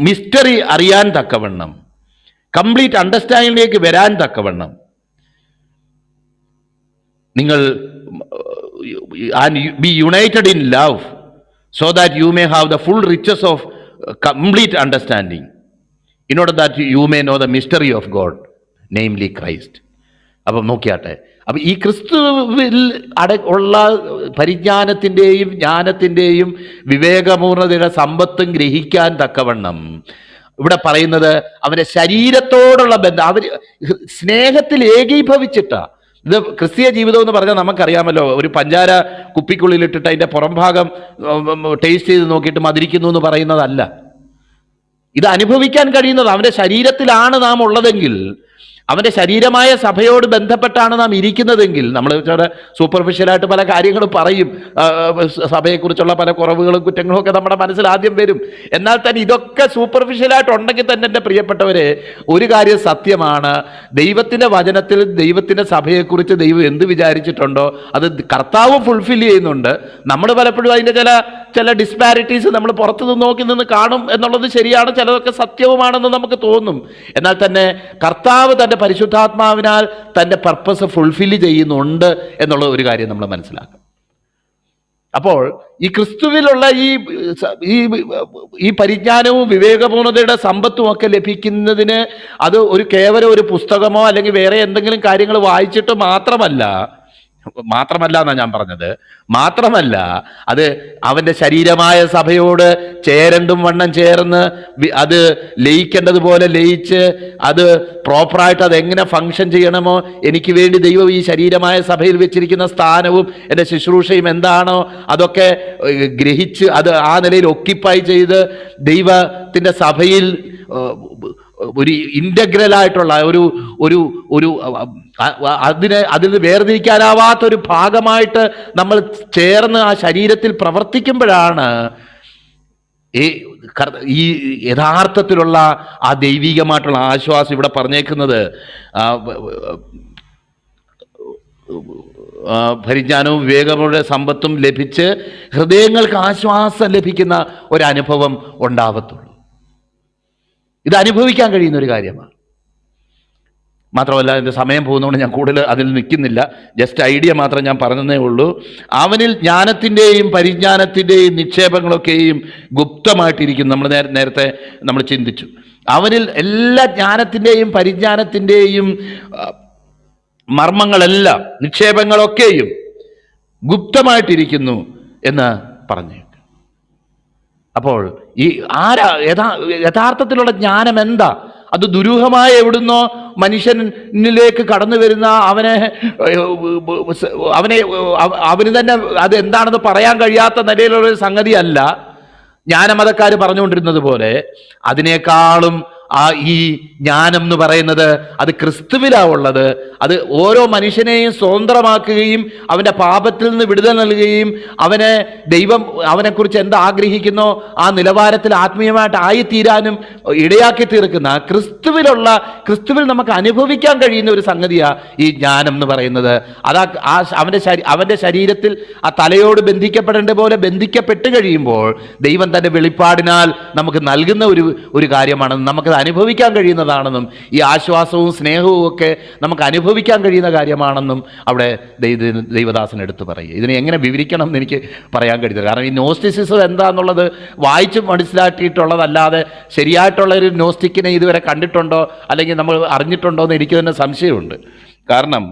mystery അറിയാൻ തക്കവണ്ണം, complete അണ്ടർസ്റ്റാൻഡിങ്ങിലേക്ക് വരാൻ തക്കവണ്ണം നിങ്ങൾ be united in love, so that you may have the full riches of complete understanding, in order that you may know the mystery of God, namely Christ. അപ്പം നോക്കിയാട്ടെ, അപ്പം ഈ ക്രിസ്തുവിൽ ഉള്ള പരിജ്ഞാനത്തിൻ്റെയും ജ്ഞാനത്തിൻ്റെയും വിവേകപൂർണതയുടെ സമ്പത്തും ഗ്രഹിക്കാൻ തക്കവണ്ണം ഇവിടെ പറയുന്നത് അവൻ്റെ ശരീരത്തോടുള്ള ബന്ധം, അവർ സ്നേഹത്തിൽ ഏകീഭവിച്ചിട്ടാണ്. ഇത് ക്രിസ്തീയ ജീവിതം എന്ന് പറഞ്ഞാൽ നമുക്കറിയാമല്ലോ, ഒരു പഞ്ചാര കുപ്പിക്കുള്ളിലിട്ടിട്ട് അതിൻ്റെ പുറംഭാഗം ടേസ്റ്റ് ചെയ്ത് നോക്കിയിട്ട് മധുരിക്കുന്നു എന്ന് പറയുന്നതല്ല. ഇത് അനുഭവിക്കാൻ കഴിയുന്നത് അവൻ്റെ ശരീരത്തിലാണ് നാം ഉള്ളതെങ്കിൽ, അവൻ്റെ ശരീരമായ സഭയോട് ബന്ധപ്പെട്ടാണ് നാം ഇരിക്കുന്നതെങ്കിൽ, നമ്മൾ സൂപ്പർഫിഷ്യലായിട്ട് പല കാര്യങ്ങളും പറയും, സഭയെക്കുറിച്ചുള്ള പല കുറവുകളും കുറ്റങ്ങളും ഒക്കെ നമ്മുടെ മനസ്സിൽ ആദ്യം വരും. എന്നാൽ തന്നെ ഇതൊക്കെ സൂപ്പർഫിഷ്യലായിട്ടുണ്ടെങ്കിൽ തന്നെ എൻ്റെ പ്രിയപ്പെട്ടവരെ, ഒരു കാര്യം സത്യമാണ്, ദൈവത്തിൻ്റെ വചനത്തിൽ ദൈവത്തിൻ്റെ സഭയെക്കുറിച്ച് ദൈവം എന്ത് വിചാരിച്ചിട്ടുണ്ടോ അത് കർത്താവ് ഫുൾഫിൽ ചെയ്യുന്നുണ്ട്. നമ്മൾ പലപ്പോഴും അതിൻ്റെ ചില ഡിസ്പാരിറ്റീസ് നമ്മൾ പുറത്തുനിന്ന് നോക്കി നിന്ന് കാണും എന്നുള്ളത് ശരിയാണ്, ചിലതൊക്കെ സത്യവുമാണെന്ന് നമുക്ക് തോന്നും. എന്നാൽ തന്നെ കർത്താവ് തൻ്റെ പരിശുദ്ധാത്മാവിനാൽ തൻ്റെ പർപ്പസ് ഫുൾഫിൽ ചെയ്യുന്നുണ്ട് എന്നുള്ള ഒരു കാര്യം നമ്മൾ മനസ്സിലാക്കും. അപ്പോൾ ഈ ക്രിസ്തുവിലുള്ള ഈ പരിജ്ഞാനവും വിവേകപൂർണതയുടെ സമ്പത്തും ഒക്കെ ലഭിക്കുന്നതിന് അത് കേവലം ഒരു പുസ്തകമോ അല്ലെങ്കിൽ വേറെ എന്തെങ്കിലും കാര്യങ്ങൾ വായിച്ചിട്ട് മാത്രമല്ല എന്നാണ് ഞാൻ പറഞ്ഞത്. മാത്രമല്ല, അത് അവൻ്റെ ശരീരമായ സഭയോട് ചേരണ്ടും വണ്ണം ചേർന്ന് അത് ലയിക്കേണ്ടതുപോലെ ലയിച്ച് അത് പ്രോപ്പറായിട്ട് അതെങ്ങനെ ഫങ്ഷൻ ചെയ്യണമോ, എനിക്ക് വേണ്ടി ദൈവം ഈ ശരീരമായ സഭയിൽ വെച്ചിരിക്കുന്ന സ്ഥാനവും എൻ്റെ ശുശ്രൂഷയും എന്താണോ അതൊക്കെ ഗ്രഹിച്ച് അത് ആ നിലയിൽ ഒക്യുപ്പൈ ചെയ്ത് ദൈവത്തിൻ്റെ സഭയിൽ ഒരു ഇൻ്റഗ്രലായിട്ടുള്ള അതിൽ വേർതിരിക്കാനാവാത്തൊരു ഭാഗമായിട്ട് നമ്മൾ ചേർന്ന് ആ ശരീരത്തിൽ പ്രവർത്തിക്കുമ്പോഴാണ് ഈ യഥാർത്ഥത്തിലുള്ള ആ ദൈവികമായിട്ടുള്ള ആശ്വാസം ഇവിടെ പറഞ്ഞേക്കുന്നത്. പരിജ്ഞാനവും വിവേകമുള്ള സമ്പത്തും ലഭിച്ച് ഹൃദയങ്ങൾക്ക് ആശ്വാസം ലഭിക്കുന്ന ഒരനുഭവം ഉണ്ടാവത്തുള്ളൂ. ഇത് അനുഭവിക്കാൻ കഴിയുന്ന ഒരു കാര്യമാണ്. മാത്രമല്ല, എൻ്റെ സമയം പോകുന്നതുകൊണ്ട് ഞാൻ കൂടുതൽ അതിൽ നിൽക്കുന്നില്ല, ജസ്റ്റ് ഐഡിയ മാത്രം ഞാൻ പറഞ്ഞതേ ഉള്ളൂ. അവനിൽ ജ്ഞാനത്തിൻ്റെയും പരിജ്ഞാനത്തിൻ്റെയും നിക്ഷേപങ്ങളൊക്കെയും ഗുപ്തമായിട്ടിരിക്കുന്നു. നമ്മൾ നേരത്തെ നമ്മൾ ചിന്തിച്ചു, അവനിൽ എല്ലാ ജ്ഞാനത്തിൻ്റെയും പരിജ്ഞാനത്തിൻ്റെയും മർമ്മങ്ങളെല്ലാം നിക്ഷേപങ്ങളൊക്കെയും ഗുപ്തമായിട്ടിരിക്കുന്നു എന്ന് പറഞ്ഞു. അപ്പോൾ ഈ യഥാർത്ഥത്തിലുള്ള ജ്ഞാനം എന്താ? അത് ദുരൂഹമായ എവിടുന്നോ മനുഷ്യനിലേക്ക് കടന്നു വരുന്ന അവന് തന്നെ അത് എന്താണെന്ന് പറയാൻ കഴിയാത്ത നിലയിലുള്ളൊരു സംഗതിയല്ല. ജ്ഞാനമതക്കാർ പറഞ്ഞുകൊണ്ടിരുന്നത് പോലെ അതിനേക്കാളും ഈ ജ്ഞാനം എന്ന് പറയുന്നത് അത് ക്രിസ്തുവിലാണ് ഉള്ളത്. അത് ഓരോ മനുഷ്യനെയും സ്വതന്ത്രമാക്കുകയും അവൻ്റെ പാപത്തിൽ നിന്ന് വിടുതൽ നൽകുകയും ദൈവം അവനെക്കുറിച്ച് എന്ത് ആഗ്രഹിക്കുന്നോ ആ നിലവാരത്തിൽ ആത്മീയമായിട്ട് ആയിത്തീരാനും ഇടയാക്കി തീർക്കുന്ന ക്രിസ്തുവിൽ നമുക്ക് അനുഭവിക്കാൻ കഴിയുന്ന ഒരു സംഗതിയാണ് ഈ ജ്ഞാനം എന്ന് പറയുന്നത്. അവൻ്റെ ശരീരത്തിൽ ആ തലയോട് ബന്ധിക്കപ്പെടേണ്ട പോലെ ബന്ധിക്കപ്പെട്ട് കഴിയുമ്പോൾ ദൈവം തൻ്റെ വെളിപ്പാടിനാൽ നമുക്ക് നൽകുന്ന ഒരു കാര്യമാണ്. നമുക്കത് അനുഭവിക്കാൻ കഴിയുന്നതാണെന്നും ഈ ആശ്വാസവും സ്നേഹവും ഒക്കെ നമുക്ക് അനുഭവിക്കാൻ കഴിയുന്ന കാര്യമാണെന്നും അവിടെ ദൈവദാസൻ എടുത്ത് പറയുക. ഇതിനെ എങ്ങനെ വിവരിക്കണം എന്ന് എനിക്ക് പറയാൻ കഴിയില്ല. കാരണം ഈ നോസ്റ്റിസിസം എന്താണെന്നുള്ളത് വായിച്ച് മനസ്സിലാക്കിയിട്ടുള്ളതല്ലാതെ ശരിയായിട്ടുള്ള ഒരു നോസ്റ്റിക്കിനെ ഇതുവരെ കണ്ടിട്ടുണ്ടോ അല്ലെങ്കിൽ നമ്മൾ അറിഞ്ഞിട്ടുണ്ടോ എന്ന് എനിക്ക് തന്നെ സംശയമുണ്ട്. കാരണം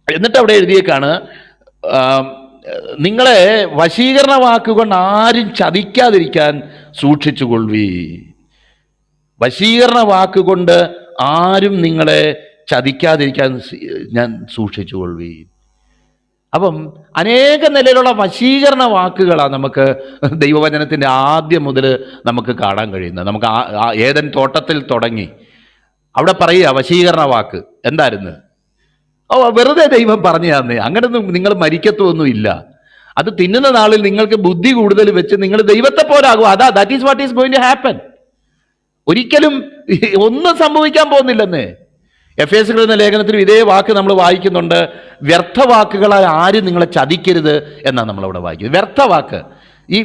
എന്നിട്ട് അവിടെ എഴുതിയേക്കാണ്, നിങ്ങളെ വശീകരണ വാക്കുകൊണ്ട് ആരും ചതിക്കാതിരിക്കാൻ സൂക്ഷിച്ചുകൊള്ളി. വശീകരണ വാക്കുകൊണ്ട് ആരും നിങ്ങളെ ചതിക്കാതിരിക്കാൻ ഞാൻ സൂക്ഷിച്ചുകൊള്ളി. അപ്പം അനേക നിലയിലുള്ള വശീകരണ വാക്കുകളാണ് നമുക്ക് ദൈവവചനത്തിൻ്റെ ആദ്യം മുതൽ നമുക്ക് കാണാൻ കഴിയുന്നത്. നമുക്ക് ഏദൻ തോട്ടത്തിൽ തുടങ്ങി അവിടെ പറയുക വശീകരണ വാക്ക് എന്തായിരുന്നു? വെറുതെ ദൈവം പറഞ്ഞു തന്നെ, അങ്ങനൊന്നും നിങ്ങൾ മരിക്കത്തൊന്നുമില്ല, അത് തിന്നുന്ന നാളിൽ നിങ്ങൾക്ക് ബുദ്ധി കൂടുതൽ വെച്ച് നിങ്ങൾ ദൈവത്തെ പോലാകും. That is what is going to happen. ഒരിക്കലും ഒന്നും സംഭവിക്കാൻ പോകുന്നില്ലെന്ന്. എഫേസ്യർ എന്ന ലേഖനത്തിലും ഇതേ വാക്ക് നമ്മൾ വായിക്കുന്നുണ്ട്. വ്യർത്ഥവാക്കുകളാൽ ആരും നിങ്ങളെ ചതിക്കരുത് എന്നാണ് നമ്മളവിടെ വായിക്കുന്നത്. വ്യർത്ഥവാക്ക്, ഈ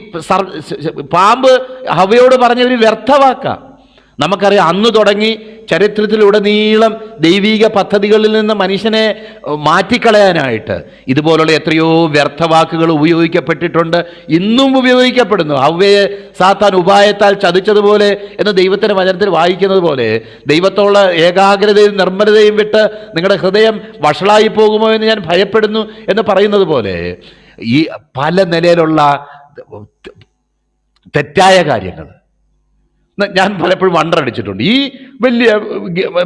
പാമ്പ് ഹവ്വയോട് പറഞ്ഞ ഒരു വ്യർത്ഥവാക്കാ. നമുക്കറിയാം അന്ന് തുടങ്ങി ചരിത്രത്തിലുടനീളം ദൈവീക പദ്ധതികളിൽ നിന്ന് മനുഷ്യനെ മാറ്റിക്കളയാനായിട്ട് ഇതുപോലുള്ള എത്രയോ വ്യർത്ഥവാക്കുകൾ ഉപയോഗിക്കപ്പെട്ടിട്ടുണ്ട്, ഇന്നും ഉപയോഗിക്കപ്പെടുന്നു. ഹവ്വയെ സാത്താൻ ഉപായത്താൽ ചതിച്ചതുപോലെ എന്ന് ദൈവത്തിൻ്റെ വചനത്തിൽ വായിക്കുന്നത് പോലെ ദൈവത്തോളം ഏകാഗ്രതയും നിർമ്മലതയും വിട്ട് നിങ്ങളുടെ ഹൃദയം വഷളായി പോകുമോ എന്ന് ഞാൻ ഭയപ്പെടുന്നു എന്ന് പറയുന്നത് പോലെ ഈ പല നിലയിലുള്ള തെറ്റായ കാര്യങ്ങൾ ഞാൻ പലപ്പോഴും വണ്ടറടിച്ചിട്ടുണ്ട്. ഈ വലിയ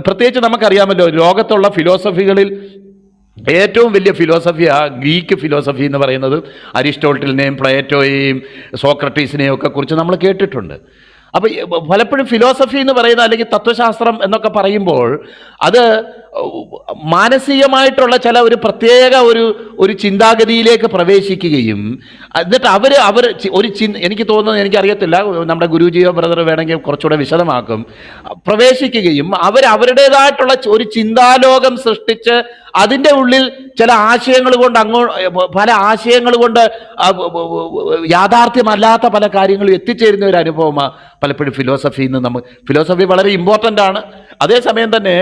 പ്രത്യേകിച്ച് നമുക്കറിയാമല്ലോ, ലോകത്തുള്ള ഫിലോസഫികളിൽ ഏറ്റവും വലിയ ഫിലോസഫിയാണ് ഗ്രീക്ക് ഫിലോസഫി എന്ന് പറയുന്നത്. അരിസ്റ്റോട്ടിലിനെയും പ്ലേറ്റോയെയും സോക്രട്ടീസിനെയും ഒക്കെ കുറിച്ച് നമ്മൾ കേട്ടിട്ടുണ്ട്. അപ്പോൾ പലപ്പോഴും ഫിലോസഫി എന്ന് പറയുന്ന അല്ലെങ്കിൽ തത്വശാസ്ത്രം എന്നൊക്കെ പറയുമ്പോൾ അത് മാനസികമായിട്ടുള്ള ചില ഒരു പ്രത്യേക ഒരു ചിന്താഗതിയിലേക്ക് പ്രവേശിക്കുകയും എന്നിട്ട് അവർ എനിക്ക് തോന്നുന്നത്, എനിക്കറിയത്തില്ല, നമ്മുടെ ഗുരുജിയോ ബ്രദർ വേണമെങ്കിൽ കുറച്ചുകൂടെ വിശദമാക്കും, പ്രവേശിക്കുകയും അവരുടേതായിട്ടുള്ള ഒരു ചിന്താലോകം സൃഷ്ടിച്ച് അതിൻ്റെ ഉള്ളിൽ ചില ആശയങ്ങൾ കൊണ്ട് പല ആശയങ്ങൾ കൊണ്ട് യാഥാർത്ഥ്യമല്ലാത്ത പല കാര്യങ്ങളും എത്തിച്ചേരുന്ന ഒരു അനുഭവമാണ് പലപ്പോഴും ഫിലോസഫി വളരെ ഇമ്പോർട്ടൻ്റ് ആണ്. അതേസമയം തന്നെ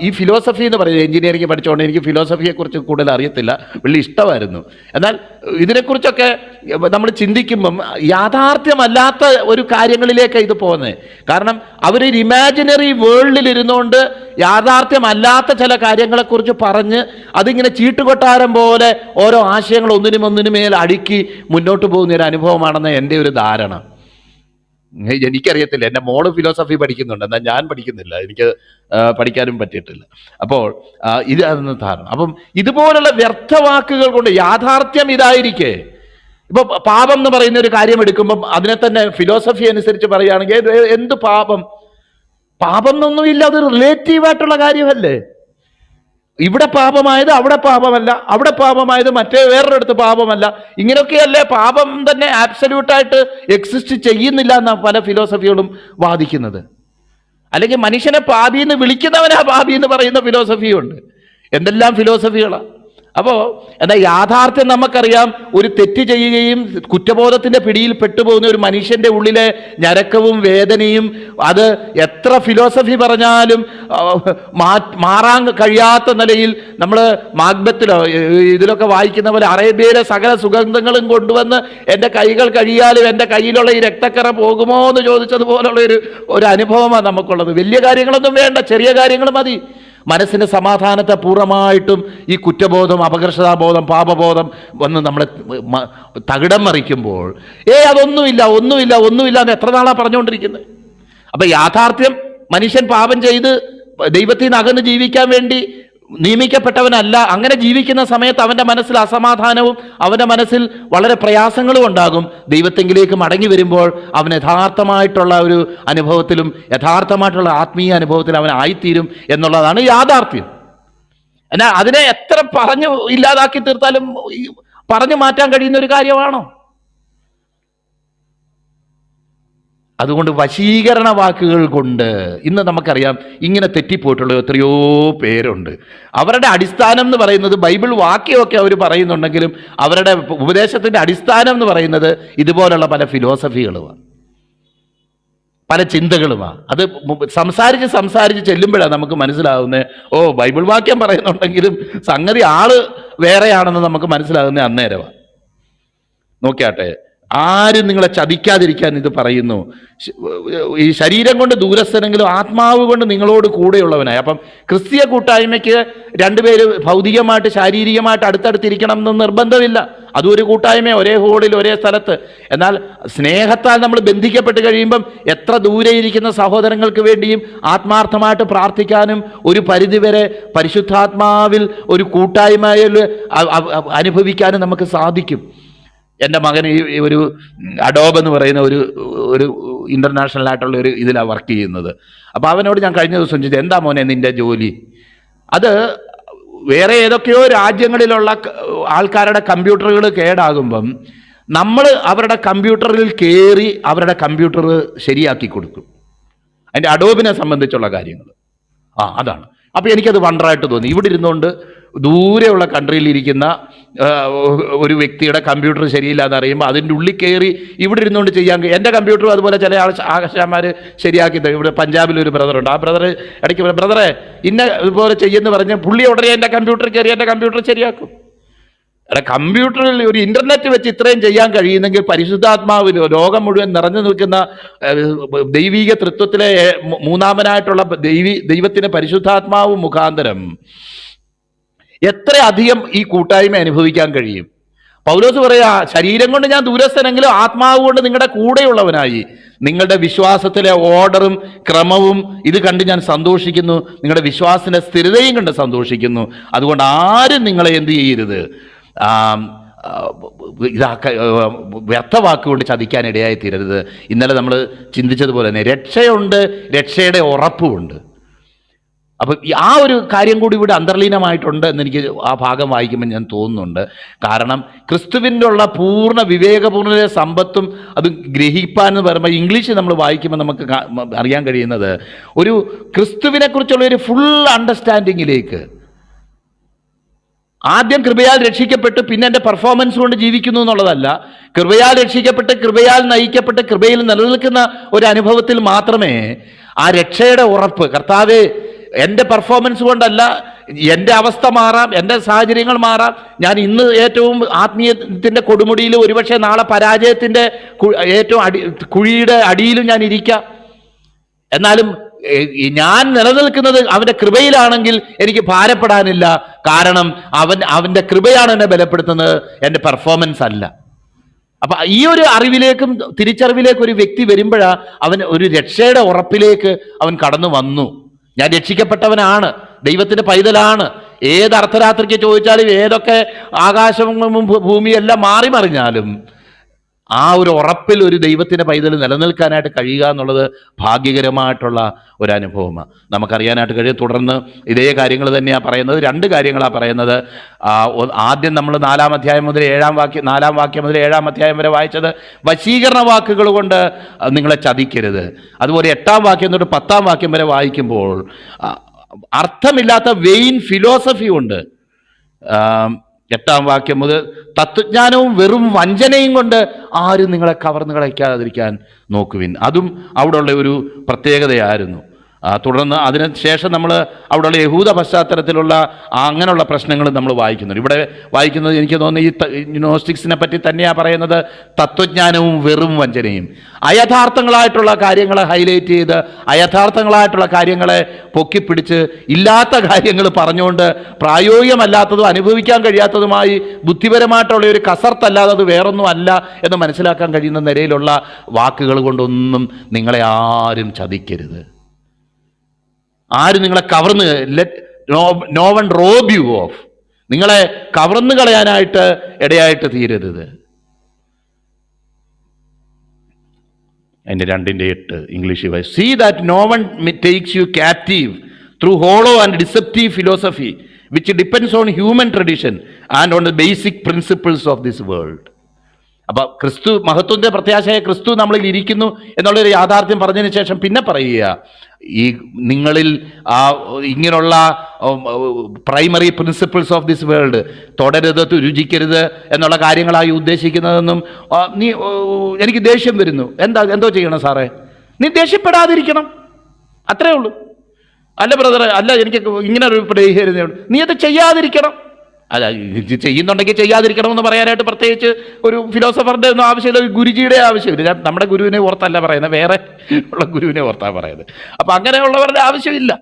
ഈ ഫിലോസഫി എന്ന് പറയുന്നത്, എഞ്ചിനീയറിംഗ് പഠിച്ചുകൊണ്ട് എനിക്ക് ഫിലോസഫിയെക്കുറിച്ച് കൂടുതൽ അറിയത്തില്ല, വലിയ ഇഷ്ടമായിരുന്നു. എന്നാൽ ഇതിനെക്കുറിച്ചൊക്കെ നമ്മൾ ചിന്തിക്കുമ്പം യാഥാർത്ഥ്യമല്ലാത്ത ഒരു കാര്യങ്ങളിലേക്കാണ് ഇത് പോകുന്നത്. കാരണം അവരൊരു ഇമാജിനറി വേൾഡിൽ ഇരുന്നുകൊണ്ട് യാഥാർത്ഥ്യമല്ലാത്ത ചില കാര്യങ്ങളെക്കുറിച്ച് പറഞ്ഞ് അതിങ്ങനെ ചീട്ടുകൊട്ടാരം പോലെ ഓരോ ആശയങ്ങൾ ഒന്നിനും മേൽ അടുക്കി മുന്നോട്ട് പോകുന്ന ഒരു അനുഭവമാണെന്ന് എൻ്റെ ഒരു ധാരണ. എനിക്കറിയത്തില്ല, എൻ്റെ മോള് ഫിലോസഫി പഠിക്കുന്നുണ്ട്, എന്നാൽ ഞാൻ പഠിക്കുന്നില്ല, എനിക്ക് പഠിക്കാനും പറ്റിയിട്ടില്ല. അപ്പോൾ ഇതാണെന്ന് ധാരണ. അപ്പം ഇതുപോലുള്ള വ്യർത്ഥവാക്കുകൾ കൊണ്ട് യാഥാർത്ഥ്യം ഇതായിരിക്കേ. ഇപ്പൊ പാപം എന്ന് പറയുന്ന ഒരു കാര്യം എടുക്കുമ്പം അതിനെ തന്നെ ഫിലോസഫി അനുസരിച്ച് പറയുകയാണെങ്കിൽ എന്ത് പാപം എന്നൊന്നുമില്ല, അത് റിലേറ്റീവായിട്ടുള്ള കാര്യമല്ലേ. ഇവിടെ പാപമായത് അവിടെ പാപമല്ല, അവിടെ പാപമായത് മറ്റേ വേറൊരിടത്ത് പാപമല്ല. ഇങ്ങനെയൊക്കെയല്ലേ പാപം തന്നെ ആബ്സല്യൂട്ടായിട്ട് എക്സിസ്റ്റ് ചെയ്യുന്നില്ല എന്നാണ് പല ഫിലോസഫികളും വാദിക്കുന്നത്. അല്ലെങ്കിൽ മനുഷ്യനെ പാപി എന്ന് വിളിക്കുന്നവനാ പാപി എന്ന് പറയുന്ന ഫിലോസഫിയുണ്ട്. എന്തെല്ലാം ഫിലോസഫികളാണ്. അപ്പോൾ എന്നാൽ യാഥാർത്ഥ്യം നമുക്കറിയാം, ഒരു തെറ്റ് ചെയ്യുകയും കുറ്റബോധത്തിൻ്റെ പിടിയിൽ പെട്ടുപോകുന്ന ഒരു മനുഷ്യൻ്റെ ഉള്ളിലെ ഞരക്കവും വേദനയും അത് എത്ര ഫിലോസഫി പറഞ്ഞാലും മാറാൻ കഴിയാത്ത നിലയിൽ നമ്മൾ മാഗ്ബത്തിലോ ഇതിലൊക്കെ വായിക്കുന്ന പോലെ അറേബ്യയിലെ സകല സുഗന്ധങ്ങളും കൊണ്ടുവന്ന് എൻ്റെ കൈകൾ കഴിയാലും എൻ്റെ കയ്യിലുള്ള ഈ രക്തക്കറ പോകുമോ എന്ന് ചോദിച്ചതുപോലുള്ള ഒരു അനുഭവമാണ് നമുക്കുള്ളത്. വലിയ കാര്യങ്ങളൊന്നും വേണ്ട, ചെറിയ കാര്യങ്ങൾ മതി. മനസ്സിൻ്റെ സമാധാനത്തെ പൂർണ്ണമായിട്ടും ഈ കുറ്റബോധം, അപകർഷതാബോധം, പാപബോധം വന്ന് നമ്മളെ തകിടം മറിക്കുമ്പോൾ ഒന്നുമില്ല എന്ന് എത്ര നാളാണ് പറഞ്ഞുകൊണ്ടിരിക്കുന്നത്. അപ്പം യാഥാർത്ഥ്യം മനുഷ്യൻ പാപം ചെയ്ത് ദൈവത്തിൽ നിന്ന് അകന്ന് ജീവിക്കാൻ വേണ്ടി നിയമിക്കപ്പെട്ടവനല്ല. അങ്ങനെ ജീവിക്കുന്ന സമയത്ത് അവൻ്റെ മനസ്സിൽ അസമാധാനവും അവൻ്റെ മനസ്സിൽ വളരെ പ്രയാസങ്ങളും ഉണ്ടാകും. ദൈവത്തെങ്കിലേക്ക് മടങ്ങി വരുമ്പോൾ അവൻ യഥാർത്ഥമായിട്ടുള്ള ഒരു അനുഭവത്തിലും യഥാർത്ഥമായിട്ടുള്ള ആത്മീയ അനുഭവത്തിലും അവൻ ആയിത്തീരും എന്നുള്ളതാണ് യാഥാർത്ഥ്യം. എന്നാൽ അതിനെ എത്ര പറഞ്ഞു ഇല്ലാതാക്കി തീർത്താലും പറഞ്ഞു മാറ്റാൻ കഴിയുന്ന ഒരു കാര്യമാണോ? അതുകൊണ്ട് വശീകരണ വാക്കുകൾ കൊണ്ട് ഇന്ന് നമുക്കറിയാം ഇങ്ങനെ തെറ്റിപ്പോയിട്ടുള്ള എത്രയോ പേരുണ്ട്. അവരുടെ അടിസ്ഥാനം എന്ന് പറയുന്നത് ബൈബിൾ വാക്യമൊക്കെ അവർ പറയുന്നുണ്ടെങ്കിലും അവരുടെ ഉപദേശത്തിൻ്റെ അടിസ്ഥാനം എന്ന് പറയുന്നത് ഇതുപോലുള്ള പല ഫിലോസഫികളുമാണ്. പല ചിന്തകളുമാണ്. അത് സംസാരിച്ച് ചെല്ലുമ്പോഴാണ് നമുക്ക് മനസ്സിലാകുന്നത്, ഓ ബൈബിൾ വാക്യം പറയുന്നുണ്ടെങ്കിലും സംഗതി ആള് വേറെയാണെന്ന് നമുക്ക് മനസ്സിലാകുന്നത് അന്നേരമാണ്. നോക്കിയാട്ടെ, ആരും നിങ്ങളെ ചതിക്കാതിരിക്കാൻ ഇത് പറയുന്നു. ഈ ശരീരം കൊണ്ട് ദൂരസ്ഥനെങ്കിലും ആത്മാവ് കൊണ്ട് നിങ്ങളോട് കൂടെയുള്ളവനായി. അപ്പം ക്രിസ്തീയ കൂട്ടായ്മയ്ക്ക് രണ്ടുപേര് ഭൗതികമായിട്ട് ശാരീരികമായിട്ട് അടുത്തടുത്തിരിക്കണം എന്ന് നിർബന്ധമില്ല. അതും ഒരു കൂട്ടായ്മ, ഒരേ ഹോളിൽ ഒരേ സ്ഥലത്ത്. എന്നാൽ സ്നേഹത്താൽ നമ്മൾ ബന്ധിക്കപ്പെട്ട് കഴിയുമ്പം എത്ര ദൂരെ ഇരിക്കുന്ന സഹോദരങ്ങൾക്ക് വേണ്ടിയും ആത്മാർത്ഥമായിട്ട് പ്രാർത്ഥിക്കാനും ഒരു പരിധിവരെ പരിശുദ്ധാത്മാവിൽ ഒരു കൂട്ടായ്മയിൽ അനുഭവിക്കാനും നമുക്ക് സാധിക്കും. എൻ്റെ മകൻ ഈ ഒരു അഡോബ് എന്ന് പറയുന്ന ഒരു ഇൻ്റർനാഷണൽ ആയിട്ടുള്ള ഒരു ഇതിലാണ് വർക്ക് ചെയ്യുന്നത്. അപ്പോൾ അവനോട് ഞാൻ കഴിഞ്ഞ ദിവസം ചോദിച്ചു, എന്താ മോനെ നിൻ്റെ ജോലി? അത് വേറെ ഏതൊക്കെയോ രാജ്യങ്ങളിലുള്ള ആൾക്കാരുടെ കമ്പ്യൂട്ടറുകൾ കേടാകുമ്പം നമ്മൾ അവരുടെ കമ്പ്യൂട്ടറിൽ കയറി അവരുടെ കമ്പ്യൂട്ടർ ശരിയാക്കി കൊടുക്കും. അതിൻ്റെ അഡോബിനെ സംബന്ധിച്ചുള്ള കാര്യങ്ങൾ അതാണ്. അപ്പോൾ എനിക്കത് വണ്ടറായിട്ട് തോന്നി. ഇവിടെ ഇരുന്നുകൊണ്ട് ദൂരെയുള്ള കൺട്രിയിലിരിക്കുന്ന ഒരു വ്യക്തിയുടെ കമ്പ്യൂട്ടർ ശരിയില്ലാന്ന് അറിയുമ്പോൾ അതിൻ്റെ ഉള്ളിൽ കയറി ഇവിടെ ഇരുന്നുകൊണ്ട് ചെയ്യാൻ. എൻ്റെ കമ്പ്യൂട്ടറും അതുപോലെ ചില ആശാന്മാർ ശരിയാക്കി തരും. ഇവിടെ പഞ്ചാബിലൊരു ബ്രദറുണ്ട്. ആ ബ്രദർ ഇടയ്ക്ക് ബ്രദറെ ഇന്ന ഇതുപോലെ ചെയ്യുമെന്ന് പറഞ്ഞ് പുള്ളി ഉടനെ എൻ്റെ കമ്പ്യൂട്ടർ കയറി എൻ്റെ കമ്പ്യൂട്ടർ ശരിയാക്കും. കമ്പ്യൂട്ടറിൽ ഒരു ഇന്റർനെറ്റ് വെച്ച് ഇത്രയും ചെയ്യാൻ കഴിയുന്നെങ്കിൽ പരിശുദ്ധാത്മാവിൽ ലോകം മുഴുവൻ നിറഞ്ഞു നിൽക്കുന്ന ദൈവിക തൃത്വത്തിലെ മൂന്നാമനായിട്ടുള്ള ദൈവത്തിന് പരിശുദ്ധാത്മാവ് മുഖാന്തരം എത്ര അധികം ഈ കൂട്ടായ്മ അനുഭവിക്കാൻ കഴിയും. പൗലോസ് പറയാ, ശരീരം കൊണ്ട് ഞാൻ ദൂരസ്ഥനെങ്കിലും ആത്മാവ് കൊണ്ട് നിങ്ങളുടെ കൂടെയുള്ളവനായി. നിങ്ങളുടെ വിശ്വാസത്തിലെ ഓർഡറും ക്രമവും ഇത് കണ്ട് ഞാൻ സന്തോഷിക്കുന്നു. നിങ്ങളുടെ വിശ്വാസത്തിന്റെ സ്ഥിരതയും കണ്ട് സന്തോഷിക്കുന്നു. അതുകൊണ്ട് ആരും നിങ്ങളെ എന്ത് ചെയ്യരുത്, വ്യർത്ഥവാക്കുകൊണ്ട് ചതിക്കാൻ ഇടയായി തീരരുത്. ഇന്നലെ നമ്മൾ ചിന്തിച്ചതുപോലെ തന്നെ രക്ഷയുണ്ട്, രക്ഷയുടെ ഉറപ്പുമുണ്ട്. അപ്പം ആ ഒരു കാര്യം കൂടി ഇവിടെ അന്തർലീനമായിട്ടുണ്ട് എന്നെനിക്ക് ആ ഭാഗം വായിക്കുമ്പോൾ ഞാൻ തോന്നുന്നുണ്ട്. കാരണം ക്രിസ്തുവിൻ്റെ ഉള്ള പൂർണ്ണ വിവേകപൂർണ്ണ സമ്പത്തും അത് ഗ്രഹിപ്പാൻ എന്ന് പറയുമ്പോൾ ഇംഗ്ലീഷ് നമ്മൾ വായിക്കുമ്പോൾ നമുക്ക് അറിയാൻ കഴിയുന്നത് ഒരു ക്രിസ്തുവിനെ കുറിച്ചുള്ള ഒരു ഫുൾ അണ്ടർസ്റ്റാൻഡിങ്ങിലേക്ക്. ആദ്യം കൃപയാൽ രക്ഷിക്കപ്പെട്ട് പിന്നെ എൻ്റെ പെർഫോമൻസ് കൊണ്ട് ജീവിക്കുന്നു എന്നുള്ളതല്ല. കൃപയാൽ രക്ഷിക്കപ്പെട്ട് കൃപയാൽ നയിക്കപ്പെട്ട് കൃപയിൽ നിലനിൽക്കുന്ന ഒരു അനുഭവത്തിൽ മാത്രമേ ആ രക്ഷയുടെ ഉറപ്പ്, കർത്താവേ എൻ്റെ പെർഫോമൻസ് കൊണ്ടല്ല, എൻ്റെ അവസ്ഥ മാറാം, എൻ്റെ സാഹചര്യങ്ങൾ മാറാം, ഞാൻ ഇന്ന് ഏറ്റവും ആത്മീയത്തിൻ്റെ കൊടുമുടിയിൽ ഒരുപക്ഷെ നാളെ പരാജയത്തിൻ്റെ ഏറ്റവും കുഴിയുടെ അടിയിലും ഞാൻ ഇരിക്കാം. എന്നാലും ഞാൻ നിലനിൽക്കുന്നത് അവൻ്റെ കൃപയിലാണെങ്കിൽ എനിക്ക് ഭാരപ്പെടാനില്ല. കാരണം അവൻ്റെ കൃപയാണ് എന്നെ ബലപ്പെടുത്തുന്നത്, എൻ്റെ പെർഫോമൻസ് അല്ല. അപ്പൊ ഈ ഒരു അറിവിലേക്കും തിരിച്ചറിവിലേക്കും ഒരു വ്യക്തി വരുമ്പോഴാ അവൻ ഒരു രക്ഷയുടെ ഉറപ്പിലേക്ക് അവൻ കടന്നു വന്നു. ഞാൻ രക്ഷിക്കപ്പെട്ടവനാണ്, ദൈവത്തിന്റെ പൈതലാണ്. ഏത് അർദ്ധരാത്രിക്ക് ചോദിച്ചാലും ഏതൊക്കെ ആകാശവും ഭൂമിയെല്ലാം മാറി മറിഞ്ഞാലും ആ ഒരു ഉറപ്പിൽ ഒരു ദൈവത്തിന്റെ പൈതൽ നിലനിൽക്കാനായിട്ട് കഴിയുക എന്നുള്ളത് ഭാഗ്യകരമായിട്ടുള്ള ഒരു അനുഭവമാണ്. നമുക്കറിയാനായിട്ട് കഴിയും. തുടർന്ന് ഇതേ കാര്യങ്ങൾ തന്നെയാണ് പറയുന്നത്. രണ്ട് കാര്യങ്ങളാണ് പറയുന്നത്. ആദ്യം നമ്മൾ 4-ാം അധ്യായം മുതൽ 4-ാം വാക്യം മുതൽ 7-ാം അധ്യായം വരെ വായിച്ചത് വശീകരണ വാക്കുകൾ കൊണ്ട് നിങ്ങളെ ചതിക്കരുത്. അതുപോലെ 8-ാം വാക്യം തൊട്ട് 10-ാം വാക്യം വരെ വായിക്കുമ്പോൾ അർത്ഥമില്ലാത്ത വെയിൻ ഫിലോസഫി ഉണ്ട്. 8-ാം വാക്യം മുതൽ തത്വജ്ഞാനവും വെറും വഞ്ചനയും കൊണ്ട് ആരും നിങ്ങളെ കവർന്നു കളയ്ക്കാതിരിക്കാൻ നോക്കുവിൻ. അതും അവിടെയുള്ള ഒരു പ്രത്യേകതയായിരുന്നു. തുടർന്ന് അതിന് ശേഷം നമ്മൾ അവിടെയുള്ള യഹൂദ പശ്ചാത്തലത്തിലുള്ള അങ്ങനെയുള്ള പ്രശ്നങ്ങൾ നമ്മൾ വായിക്കുന്നുണ്ട്. ഇവിടെ വായിക്കുന്നത് എനിക്ക് തോന്നുന്നു ഈ നോസ്റ്റിക്സിനെ പറ്റി തന്നെയാണ് പറയുന്നത്. തത്വജ്ഞാനവും വെറും വഞ്ചനയും, അയഥാർത്ഥങ്ങളായിട്ടുള്ള കാര്യങ്ങളെ ഹൈലൈറ്റ് ചെയ്ത് അയഥാർത്ഥങ്ങളായിട്ടുള്ള കാര്യങ്ങളെ പൊക്കിപ്പിടിച്ച് ഇല്ലാത്ത കാര്യങ്ങൾ പറഞ്ഞുകൊണ്ട് പ്രായോഗികമല്ലാത്തതും അനുഭവിക്കാൻ കഴിയാത്തതുമായി ബുദ്ധിപരമായിട്ടുള്ള ഒരു കസർത്തല്ലാതെ അത് വേറൊന്നും അല്ല എന്ന് മനസ്സിലാക്കാൻ കഴിയുന്ന നിലയിലുള്ള വാക്കുകൾ കൊണ്ടൊന്നും നിങ്ങളെ ആരും ചതിക്കരുത്. ആരും നിങ്ങളെ കവർന്ന് no one rob you of, നിങ്ങളെ കവർന്നു കളയാനായിട്ട് ഇടയായിട്ട് തീരരുത്. അതിൻ്റെ 2:8 ഇംഗ്ലീഷിൽ വായി, see that no one takes you captive through hollow and deceptive philosophy which depends on human tradition and on the basic principles of this world. അപ്പൊ ക്രിസ്തു, മഹത്വന്റെ പ്രത്യാശയായ ക്രിസ്തു നമ്മളിൽ ഇരിക്കുന്നു എന്നുള്ളൊരു യാഥാർത്ഥ്യം പറഞ്ഞതിന് ശേഷം പിന്നെ പറയുക, ഈ നിങ്ങളിൽ ഇങ്ങനെയുള്ള primary principles of this world, തുടരുത്, രുചിക്കരുത് എന്നുള്ള കാര്യങ്ങളായി ഉദ്ദേശിക്കുന്നതെന്നും എനിക്ക് ദേഷ്യം വരുന്നു, എന്തോ ചെയ്യണം സാറേ, നീ ദേഷ്യപ്പെടാതിരിക്കണം, അത്രേ ഉള്ളൂ. അല്ല ബ്രദർ, അല്ല എനിക്ക് ഇങ്ങനെ ഒരു നീ അത് ചെയ്യാതിരിക്കണം. അല്ല, ഇത് ചെയ്യുന്നുണ്ടെങ്കിൽ ചെയ്യാതിരിക്കണമെന്ന് പറയാനായിട്ട് പ്രത്യേകിച്ച് ഒരു ഫിലോസഫറിൻ്റെ ഒന്നും ആവശ്യമില്ല, ഒരു ഗുരുജിയുടെ ആവശ്യമില്ല. ഞാൻ നമ്മുടെ ഗുരുവിനെ ഓർത്തല്ല പറയുന്നത്, വേറെ ഉള്ള ഗുരുവിനെ ഓർത്താണ് പറയുന്നത്. അപ്പം അങ്ങനെയുള്ളവരുടെ ആവശ്യമില്ല.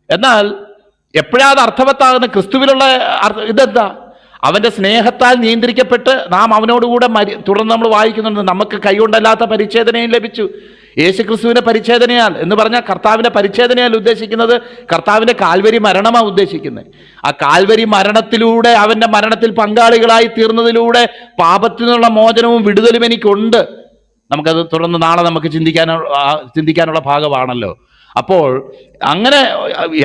എന്നാൽ എപ്പോഴാണ് അർത്ഥവത്താകുന്ന ക്രിസ്തുവിലുള്ള ഇതെന്താ? അവൻ്റെ സ്നേഹത്താൽ നിയന്ത്രിക്കപ്പെട്ട് നാം അവനോടുകൂടെ തുടർന്ന് നമ്മൾ വായിക്കുന്നുണ്ട്, നമുക്ക് കൈകൊണ്ടല്ലാത്ത പരിച്ഛേദനയും ലഭിച്ചു. യേശു ക്രിസ്തുവിൻ്റെ പരിച്ഛേദനയാൽ എന്ന് പറഞ്ഞാൽ കർത്താവിൻ്റെ പരിച്ഛേദനയാൽ ഉദ്ദേശിക്കുന്നത് കർത്താവിൻ്റെ കാൽവരി മരണമാണ് ഉദ്ദേശിക്കുന്നത്. ആ കാൽവരി മരണത്തിലൂടെ, അവൻ്റെ മരണത്തിൽ പങ്കാളികളായി തീർന്നതിലൂടെ പാപത്തിൽ നിന്നുള്ള മോചനവും വിടുതലും എനിക്കുണ്ട്. നമുക്കത് തുടർന്ന് നാളെ നമുക്ക് ചിന്തിക്കാനുള്ള ഭാഗമാണല്ലോ. അപ്പോൾ അങ്ങനെ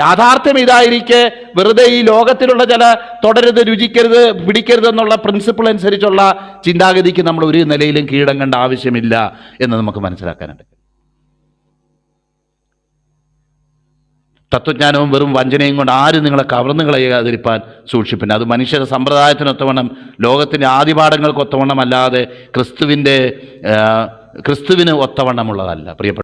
യാഥാർത്ഥ്യം ഇതായിരിക്കെ വെറുതെ ഈ ലോകത്തിലുള്ള ചില തുടരുത്, രുചിക്കരുത്, പിടിക്കരുത് എന്നുള്ള പ്രിൻസിപ്പിൾ അനുസരിച്ചുള്ള ചിന്താഗതിക്ക് നമ്മൾ ഒരു നിലയിലും കീഴടങ്ങേണ്ട ആവശ്യമില്ല എന്ന് നമുക്ക് മനസ്സിലാക്കാനുണ്ട്. തത്വജ്ഞാനവും വെറും വഞ്ചനയും കൊണ്ട് ആരും നിങ്ങളെ കവർന്നു കളയാതിരിക്കാൻ സൂക്ഷിപ്പില്ല. അത് മനുഷ്യരുടെ സമ്പ്രദായത്തിനൊത്തവണ്ണം, ലോകത്തിൻ്റെ ആദിപാഠങ്ങൾക്ക് ഒത്തവണ്ണം അല്ലാതെ ക്രിസ്തുവിന് ഒത്തവണ്ണമുള്ളതല്ല പ്രിയപ്പെട്ട